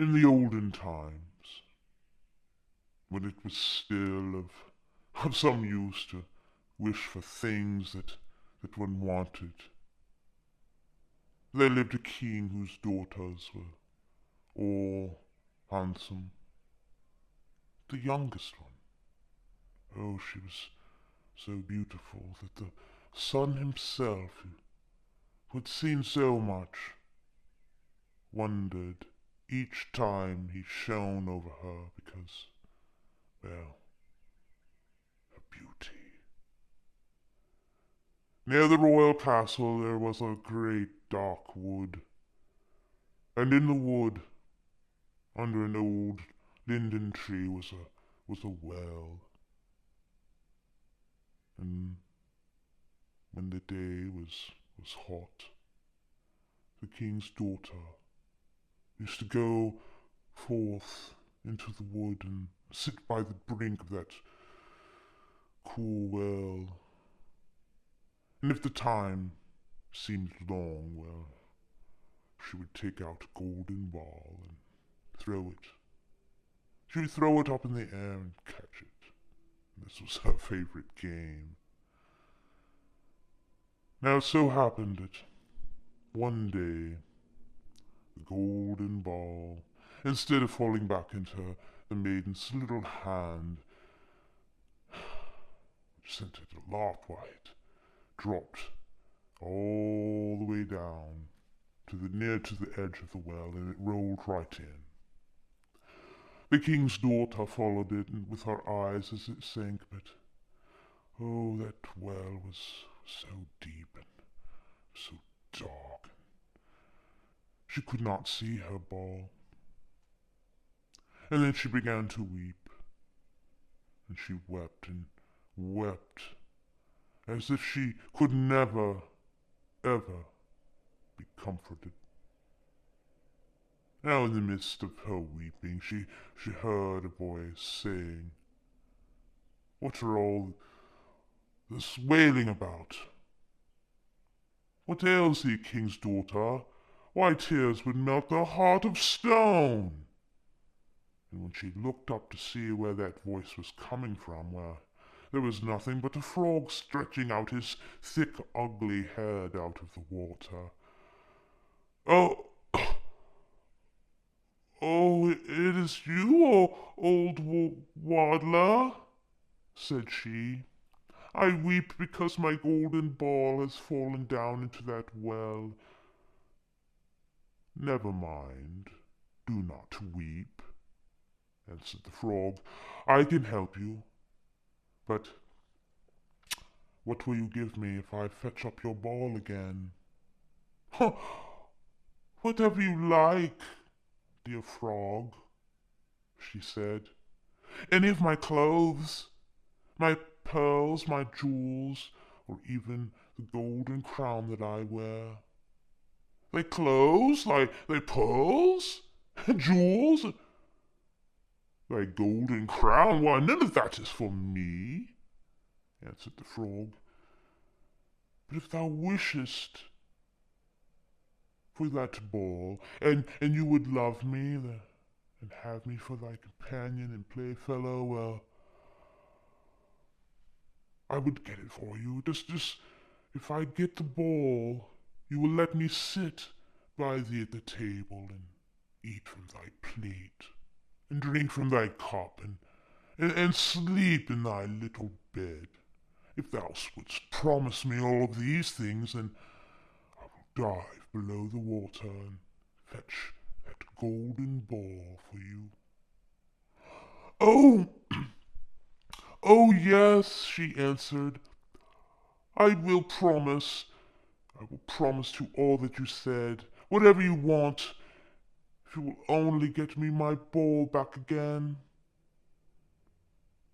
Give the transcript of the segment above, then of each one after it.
in the olden times, when it was still of some use to wish for things that one wanted, there lived a king whose daughters were all handsome. The youngest one, oh, she was so beautiful that the sun himself, who had seen so much, wondered each time he shone over her because, well, her beauty. Near the royal castle there was a great dark wood, and in the wood, under an old linden tree, was a well. And when the day was hot, the king's daughter used to go forth into the wood and sit by the brink of that cool well. And if the time seemed long, well, she would take out a golden ball and throw it. She would throw it up in the air and catch it. This was her favorite game. Now it so happened that one day the golden ball, instead of falling back into the maiden's little hand, which sent it aloft, why it dropped all the way down near to the edge of the well, and it rolled right in. The king's daughter followed it with her eyes as it sank, but oh, that well was so deep and so dark. She could not see her ball. And then she began to weep, and she wept and wept, as if she could never, ever be comforted. Now in the midst of her weeping, she heard a voice saying, "What are all this wailing about? What ails thee, king's daughter? Why, tears would melt the heart of stone." And when she looked up to see where that voice was coming from, well, there was nothing but a frog stretching out his thick, ugly head out of the water. "Oh, oh, it is you, old waddler," said she. "I weep because my golden ball has fallen down into that well." "Never mind, do not weep," answered the frog. "I can help you. But what will you give me if I fetch up your ball again?" "Whatever you like, dear frog," she said. "Any of my clothes, my pearls, my jewels, or even the golden crown that I wear." "Thy clothes, thy pearls, jewels, thy golden crown? Why, none of that is for me," answered the frog. "But if thou wishest for that ball, and you would love me, and have me for thy companion and playfellow, well, I would get it for you. Just if I get the ball, you will let me sit by thee at the table, and eat from thy plate, and drink from thy cup, and sleep in thy little bed. If thou wouldst promise me all of these things, then I will dive below the water and fetch that golden ball for you." "Oh, oh yes," she answered. "I will promise. I will promise to all that you said, whatever you want, if you will only get me my ball back again."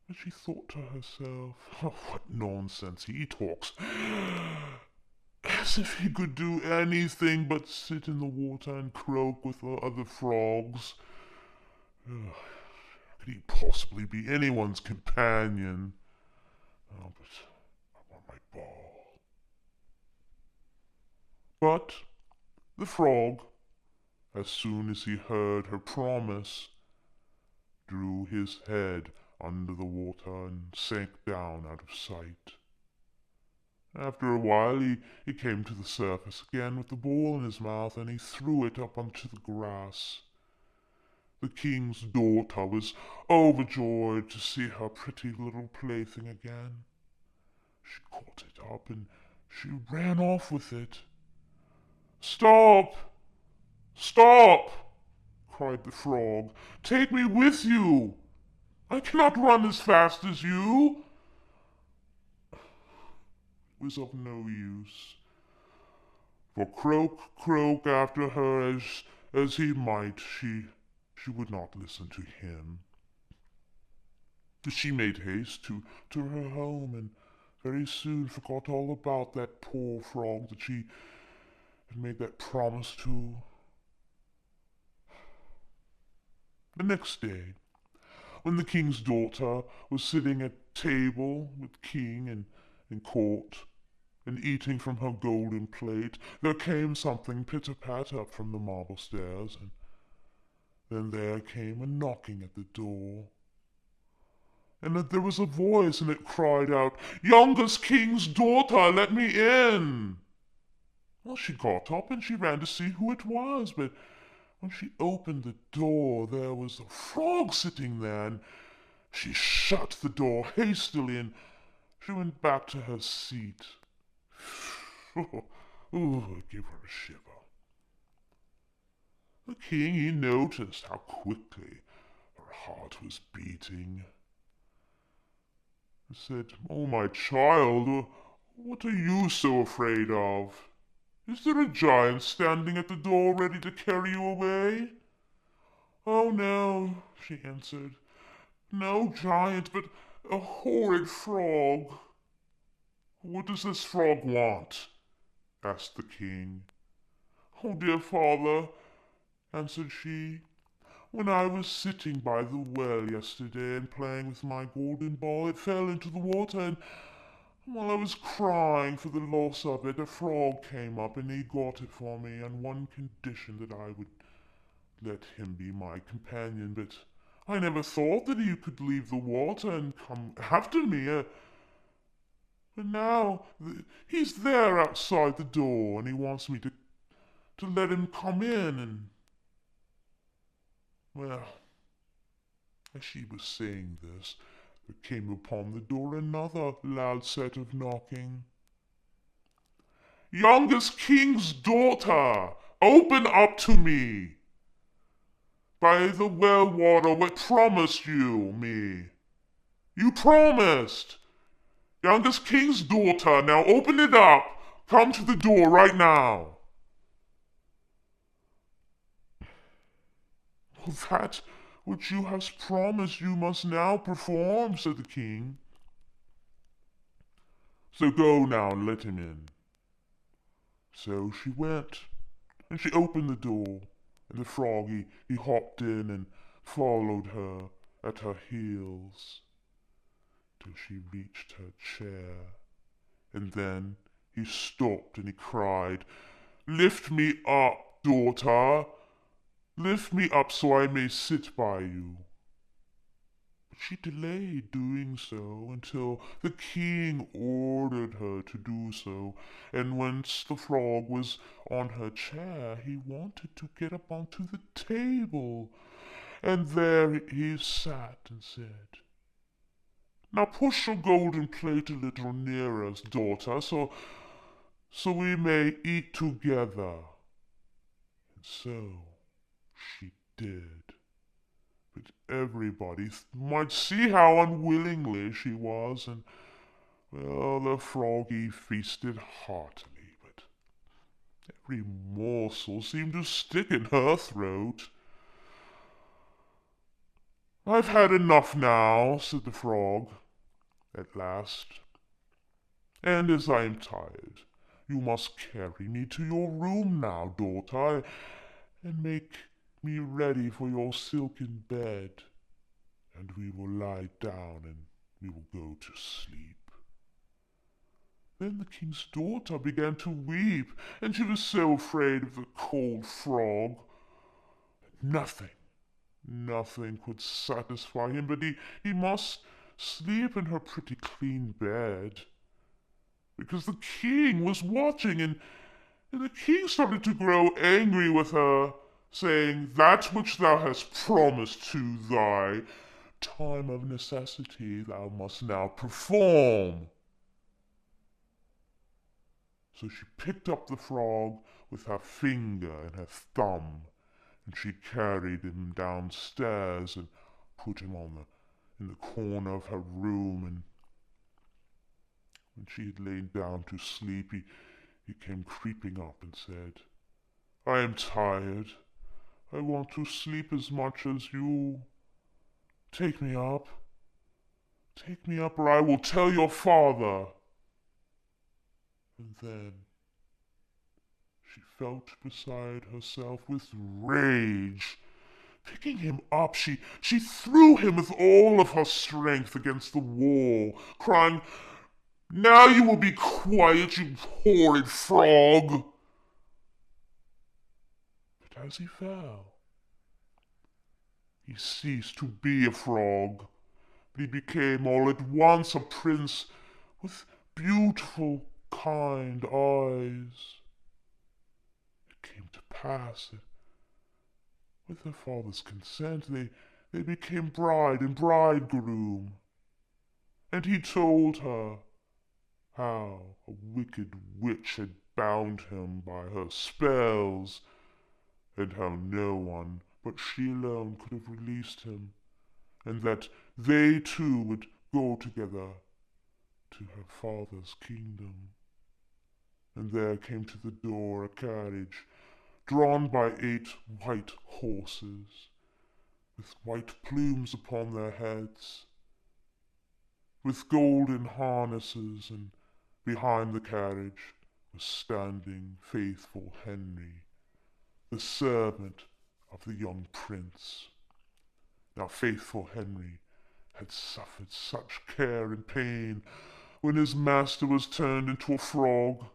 And she thought to herself, "Oh, what nonsense he talks, as if he could do anything but sit in the water and croak with the other frogs. Ugh, could he possibly be anyone's companion? Oh, but I want my ball." But the frog, as soon as he heard her promise, drew his head under the water and sank down out of sight. After a while he came to the surface again with the ball in his mouth, and he threw it up onto the grass. The king's daughter was overjoyed to see her pretty little plaything again. She caught it up and she ran off with it. "Stop! Stop!" cried the frog. "Take me with you! I cannot run as fast as you." It was of no use, for croak, croak after her as he might, she would not listen to him. She made haste to her home, and very soon forgot all about that poor frog that she had made that promise to. The next day, when the king's daughter was sitting at table with king and court, and eating from her golden plate, there came something pitter-patter up from the marble stairs, and then there came a knocking at the door. And there was a voice, and it cried out, "Youngest king's daughter, let me in!" Well, she got up and she ran to see who it was, but when she opened the door, there was the frog sitting there, and she shut the door hastily, and she went back to her seat. It gave her a shiver. The king, he noticed how quickly her heart was beating. He said, "Oh, my child, what are you so afraid of? Is there a giant standing at the door ready to carry you away?" "Oh, no," she answered. "No giant, but a horrid frog." "What does this frog want?" asked the king. "Oh, dear father," answered she, "when I was sitting by the well yesterday and playing with my golden ball, it fell into the water, and while I was crying for the loss of it, a frog came up and he got it for me on one condition, that I would let him be my companion. But I never thought that he could leave the water and come after me. But now he's there outside the door, and he wants me to let him come in, and..." Well, as she was saying this, there came upon the door another loud set of knocking. "Youngest king's daughter, open up to me! By the well water, what promised you me? You promised! Youngest king's daughter, now open it up! Come to the door right now!" "That which you have promised you must now perform," said the king. "So go now and let him in." So she went, and she opened the door, and the frog he hopped in and followed her at her heels till she reached her chair, and then he stopped and he cried, "Lift me up, daughter! Lift me up so I may sit by you." But she delayed doing so until the king ordered her to do so, and once the frog was on her chair, he wanted to get up onto the table, and there he sat and said, "Now push your golden plate a little nearer, daughter, so we may eat together." And so she did. But everybody might see how unwillingly she was, and, well, the froggy feasted heartily, but every morsel seemed to stick in her throat. "I've had enough now," said the frog, at last, "and as I am tired, you must carry me to your room now, daughter, and make me ready for your silken bed, and we will lie down and we will go to sleep." Then the king's daughter began to weep, and she was so afraid of the cold frog Nothing, nothing could satisfy him, but he must sleep in her pretty clean bed, because the king was watching, and the king started to grow angry with her, saying, "That which thou hast promised to thy time of necessity thou must now perform." So she picked up the frog with her finger and her thumb, and she carried him downstairs and put him in the corner of her room. And when she had lain down to sleep, he came creeping up and said, "I am tired. I want to sleep as much as you. Take me up. Take me up, or I will tell your father." And then she felt beside herself with rage. Picking him up, she threw him with all of her strength against the wall, crying, "Now you will be quiet, you horrid frog." But as he fell, he ceased to be a frog, but he became all at once a prince with beautiful, kind eyes. It came to pass that, with her father's consent, they became bride and bridegroom. And he told her how a wicked witch had bound him by her spells, and how no one but she alone could have released him, and that they two would go together to her father's kingdom. And there came to the door a carriage drawn by 8 white horses, with white plumes upon their heads, with golden harnesses, and behind the carriage was standing faithful Henry, the servant of the young prince. Now faithful Henry had suffered such care and pain when his master was turned into a frog,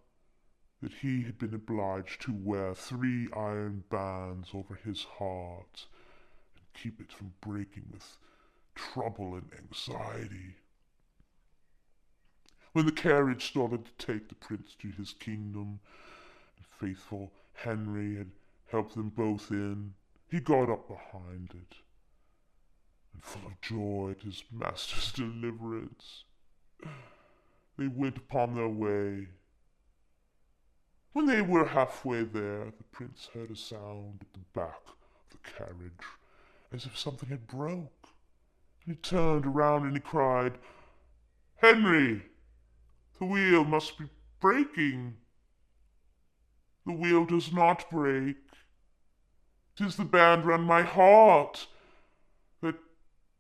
that he had been obliged to wear 3 iron bands over his heart, and keep it from breaking with trouble and anxiety. When the carriage started to take the prince to his kingdom, and faithful Henry had helped them both in, he got up behind it, and full of joy at his master's deliverance, they went upon their way. When they were halfway there, the prince heard a sound at the back of the carriage, as if something had broke. And he turned around and he cried, "Henry, the wheel must be breaking." "The wheel does not break. 'Tis the band round my heart, that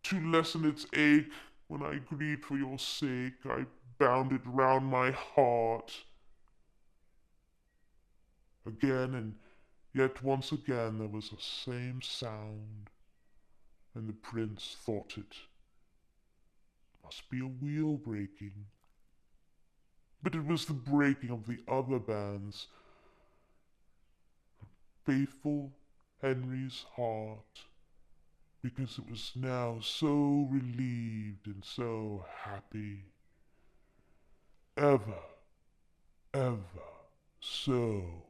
to lessen its ache, when I grieved for your sake, I bound it round my heart." Again, and yet once again, there was the same sound, and the prince thought it must be a wheel breaking. But it was the breaking of the other bands, faithful Henry's heart, because it was now so relieved and so happy. Ever, ever so